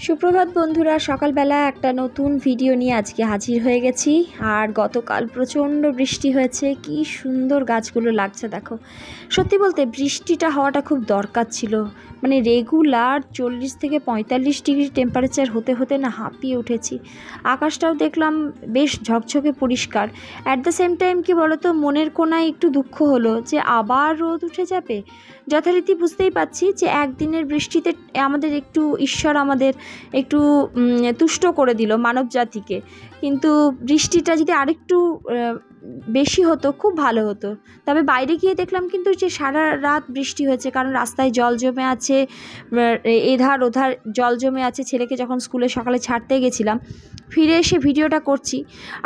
সুপ্রভাত বন্ধুরা, সকালবেলা একটা নতুন ভিডিও নিয়ে আজকে হাজির হয়ে গেছি। আর গতকাল প্রচণ্ড বৃষ্টি হয়েছে, কি সুন্দর গাছগুলো লাগছে দেখো। সত্যি বলতে বৃষ্টিটা হওয়াটা খুব দরকার ছিল, মানে রেগুলার 40 থেকে 45 ডিগ্রি টেম্পারেচার হতে হতে না হাঁপিয়ে উঠেছি। আকাশটাও দেখলাম বেশ ঝকঝকে পরিষ্কার। অ্যাট দ্য সেম টাইম কি বলতো, মনের কোনায় একটু দুঃখ হলো যে আবার রোদ উঠে যাবে। যথারীতি বুঝতেই পারছি যে একদিনের বৃষ্টিতে আমাদের একটু ঈশ্বর আমাদের একটু তুষ্ট করে দিল মানব জাতিকে, কিন্তু বৃষ্টিটা যদি আরেকটু বেশি হতো খুব ভালো হতো। তবে বাইরে গিয়ে দেখলাম কিন্তু যে সারা রাত বৃষ্টি হয়েছে, কারণ রাস্তায় জল জমে আছে, এধার ওধার জল জমে আছে। ছেলেকে যখন স্কুলে সকালে ছাড়তে গেছিলাম, ফিরে এসে ভিডিওটা করছি।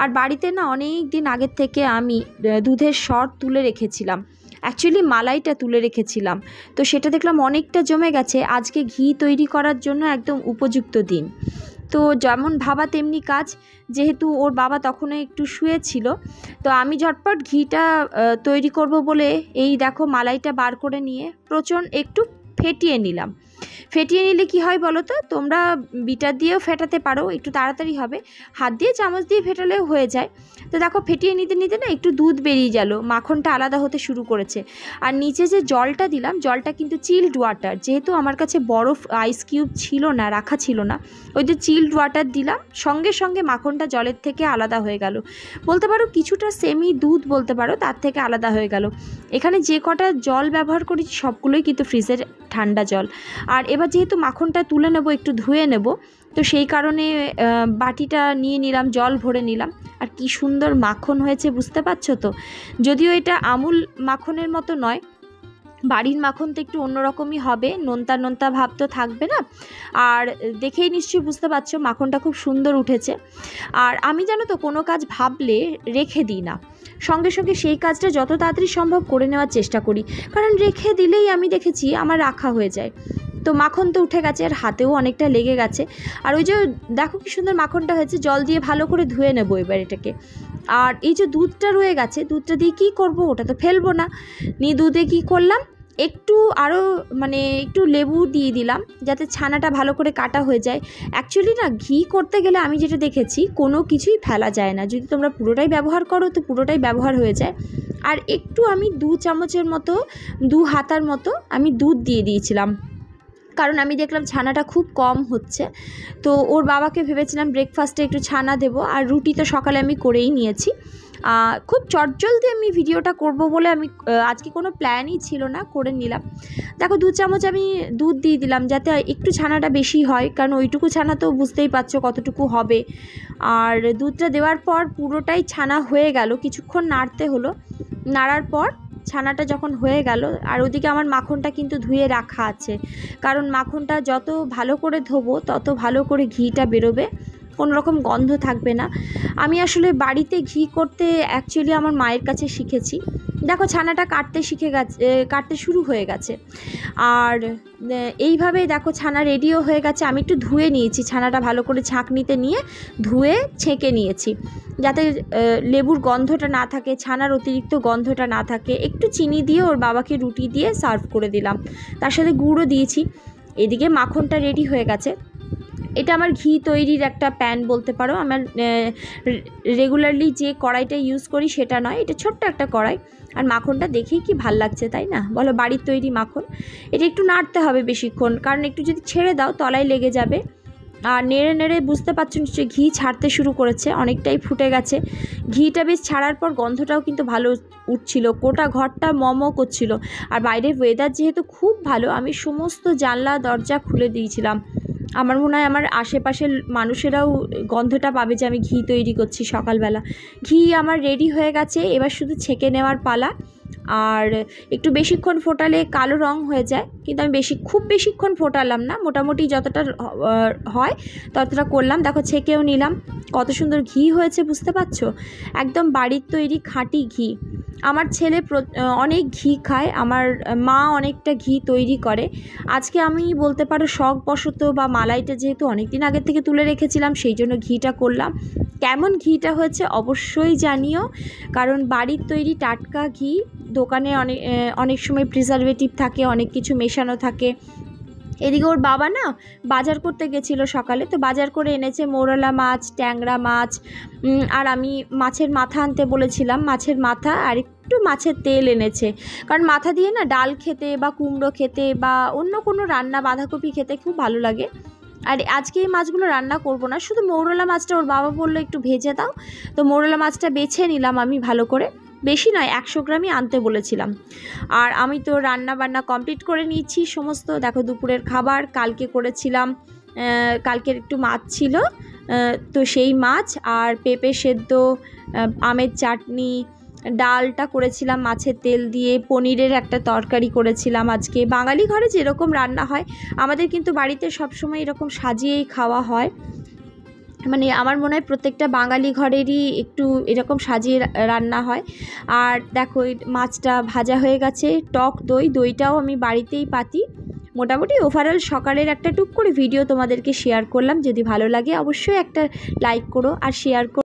আর বাড়িতে না অনেক দিন আগের থেকে আমি দুধের সর তুলে রেখেছিলাম, অ্যাকচুয়ালি মালাইটা তুলে রেখেছিলাম, তো সেটা দেখলাম অনেকটা জমে গেছে। আজকে ঘি তৈরি করার জন্য একদম উপযুক্ত দিন। তো যেমন ভাবা তেমনি কাজ, যেহেতু ওর বাবা তখনও একটু শুয়েছিল, তো আমি ঝটপট ঘিটা তৈরি করব বলে এই দেখো মালাইটা বার করে নিয়ে প্রচণ্ড একটু ফেটিয়ে নিলাম। ফেটিয়ে নিলে কি হয় বলো তো, তোমরা বিটার দিয়েও ফেটাতে পারো, একটু তাড়াতাড়ি হবে। হাত দিয়ে চামচ দিয়ে ফেটালেও হয়ে যায়। তো দেখো ফেটিয়ে নিতে নিতে না একটু দুধ বেরিয়ে গেল, মাখনটা আলাদা হতে শুরু করেছে। আর নিচে যে জলটা দিলাম, জলটা কিন্তু চিল্ড ওয়াটার, যেহেতু আমার কাছে বরফ আইস কিউব ছিল না, রাখা ছিল না, ওই যে চিল্ড ওয়াটার দিলাম, সঙ্গে সঙ্গে মাখনটা জলের থেকে আলাদা হয়ে গেল। বলতে পারো কিছুটা সেমি দুধ বলতে পারো, তার থেকে আলাদা হয়ে গেল। এখানে যে কটা জল ব্যবহার করেছি সবগুলোই কিন্তু ফ্রিজের ঠান্ডা জল। আর এবার যেহেতু মাখনটা তুলে নেব, একটু ধুয়ে নেব, তো সেই কারণে বাটিটা নিয়ে নিলাম, জল ভরে নিলাম। আর কি সুন্দর মাখন হয়েছে বুঝতে পারছো তো। যদিও এটা আমুল মাখনের মতো নয়, বাড়ির মাখন তো একটু অন্যরকমই হবে, নোনতা নোনতা ভাব তো থাকবে না। আর দেখেই নিশ্চয়ই বুঝতে পারছো মাখনটা খুব সুন্দর উঠেছে। আর আমি জানো তো কোনো কাজ ভাবলে রেখে দিই না, সঙ্গে সঙ্গে সেই কাজটা যত তাড়াতাড়ি সম্ভব করে নেওয়ার চেষ্টা করি, কারণ রেখে দিলেই আমি দেখেছি আমার রাখা হয়ে যায়। তো মাখন তো উঠে গেছে, আর হাতেও অনেকটা লেগে গেছে। আর ওই যে দেখো কি সুন্দর মাখনটা হয়েছে, জল দিয়ে ভালো করে ধুয়ে নেবো এবার এটাকে। আর এই যে দুধটা রয়ে গেছে, দুধটা দিয়ে কী করবো, ওটা তো ফেলবো না। নিয়ে দুধে কী করলাম, একটু আরও মানে একটু লেবু দিয়ে দিলাম, যাতে ছানাটা ভালো করে কাটা হয়ে যায়। অ্যাকচুয়ালি না ঘি করতে গেলে আমি যেটা দেখেছি, কোনো কিছুই ফেলা যায় না, যদি তোমরা পুরোটাই ব্যবহার করো তো পুরোটাই ব্যবহার হয়ে যায়। আর একটু আমি 2 চামচের মতো, 2 হাতার মতো আমি দুধ দিয়ে দিয়েছিলাম, কারণ আমি দেখলাম ছানাটা খুব কম হচ্ছে। তো ওর বাবাকে ভেবেছিলাম ব্রেকফাস্টে একটু ছানা দেবো, আর রুটি তো সকালে আমি করেই নিয়েছি। খুব চটজলদি আমি ভিডিওটা করব বলে আমি আজকে কোনো প্ল্যানই ছিল না, করে নিলাম। দেখো 2 চামচ আমি দুধ দিয়ে দিলাম, যাতে একটু ছানাটা বেশি হয়, কারণ ওইটুকু ছানা তো বুঝতেই পারছো কতটুকু হবে। আর দুধটা দেওয়ার পর পুরোটাই ছানা হয়ে গেল, কিছুক্ষণ নাড়তে হলো। নাড়ার পর ছানাটা যখন হয়ে গেল, আর ওদিকে আমার মাখনটা কিন্তু ধুয়ে রাখা আছে, কারণ মাখনটা যত ভালো করে ধোবো তত ভালো করে ঘিটা বেরোবে, কোনো রকম গন্ধ থাকবে না। আমি আসলে বাড়িতে ঘি করতে অ্যাকচুয়ালি আমার মায়ের কাছে শিখেছি। দেখো ছানাটা কাটতে শুরু হয়ে গেছে। আর এইভাবেই দেখো ছানা রেডিও হয়ে গেছে। আমি একটু ধুয়ে নিয়েছি ছানাটা, ভালো করে ছাঁকনিতে নিয়ে ধুয়ে ছেঁকে নিয়েছি, যাতে লেবুর গন্ধটা না থাকে, ছানার অতিরিক্ত গন্ধটা না থাকে। একটু চিনি দিয়ে ওর বাবাকে রুটি দিয়ে সার্ভ করে দিলাম, তার সাথে গুঁড়ও দিয়েছি। এদিকে মাখনটা রেডি হয়ে গেছে। এটা আমার ঘি তৈরির একটা প্যান বলতে পারো। আমার রেগুলারলি যে কড়াইটা ইউজ করি সেটা নয়, এটা ছোট্ট একটা কড়াই। আর মাখনটা দেখেই কি ভাল লাগছে তাই না, বলো, বাড়ির তৈরি মাখন। এটা একটু নাড়তে হবে বেশিক্ষণ, কারণ একটু যদি ছেড়ে দাও তলায় লেগে যাবে। আর নেড়ে নেড়ে বুঝতে পারছো নিশ্চয়ই ঘি ছাড়তে শুরু করেছে, অনেকটাই ফুটে গেছে। ঘিটা বেশ ছাড়ার পর গন্ধটাও কিন্তু ভালো উঠছিল, গোটা ঘরটা মমো করছিল। আর বাইরের ওয়েদার যেহেতু খুব ভালো, আমি সমস্ত জানলা দরজা খুলে দিয়েছিলাম। আমার মনে হয় আমার আশেপাশের মানুষেরাও গন্ধটা পাবে যে আমি ঘি তৈরি করছি সকালবেলা। ঘি আমার রেডি হয়ে গেছে, এবার শুধু ছেঁকে নেওয়ার পালা। আর একটু বেশিক্ষণ ফোটালে কালো রং হয়ে যায়, কিন্তু আমি খুব বেশিক্ষণ ফোটালাম না, মোটামুটি যতটা হয় ততটা করলাম। দেখো ছেঁকেও নিলাম, কত সুন্দর ঘি হয়েছে বুঝতে পারছো, একদম বাড়ির তৈরি খাঁটি ঘি। আমার ছেলে অনেক ঘি খায়, আমার মা অনেকটা ঘি তৈরি করে। আজকে আমি বলতে পারো শখবশত, বা মালাইটা যেহেতু অনেক দিন আগের থেকে তুলে রেখেছিলাম সেই জন্য ঘিটা করলাম। কেমন ঘিটা হয়েছে অবশ্যই জানিও, কারণ বাড়ির তৈরি টাটকা ঘি, দোকানে অনেক সময় প্রিজারভেটিভ থাকে, অনেক কিছু মেশানো থাকে, এদিকে ওর বাবা না বাজার করতে গেছিলো সকালে, তো বাজার করে এনেছে মৌরলা মাছ, ট্যাংরা মাছ, আর আমি মাছের মাথা আনতে বলেছিলাম, মাছের মাথা আর একটু মাছের তেল এনেছে, কারণ মাথা দিয়ে না ডাল খেতে বা কুমড়ো খেতে বা অন্য কোনো রান্না, বাঁধাকপি খেতে খুব ভালো লাগে। আর আজকে এই মাছগুলো রান্না করব না, শুধু মৌরলা মাছটা ওর বাবা বললো একটু ভেজে দাও, তো মৌরলা মাছটা বেছে নিলাম আমি ভালো করে, বেশি নয় 100 গ্রামই আনতে বলেছিলাম। আর আমি তো রান্না বান্না কমপ্লিট করে নিয়েছি সমস্ত। দেখো দুপুরের খাবার কালকে করেছিলাম, কালকের একটু মাছ ছিল, তো সেই মাছ আর পেঁপে সেদ্ধ, আমের চাটনি, ডালটা করেছিলাম মাছের তেল দিয়ে, পনিরের একটা তরকারি করেছিলাম। আজকে বাঙালি ঘরে যেরকম রান্না হয়, আমাদের কিন্তু বাড়িতে সবসময় এরকম সাজিয়েই খাওয়া হয়, মানে আমার মনে হয় প্রত্যেকটা বাঙালি ঘরেরই একটু এরকম সাজিয়ে রান্না হয়। আর দেখো মাছটা ভাজা হয়ে গেছে, টক দইটাও আমি বাড়িতেই পাতি। মোটামুটি ওভারঅল সকালের একটা টুক করে ভিডিও তোমাদেরকে শেয়ার করলাম। যদি ভালো লাগে অবশ্যই একটা লাইক করো আর শেয়ার করো।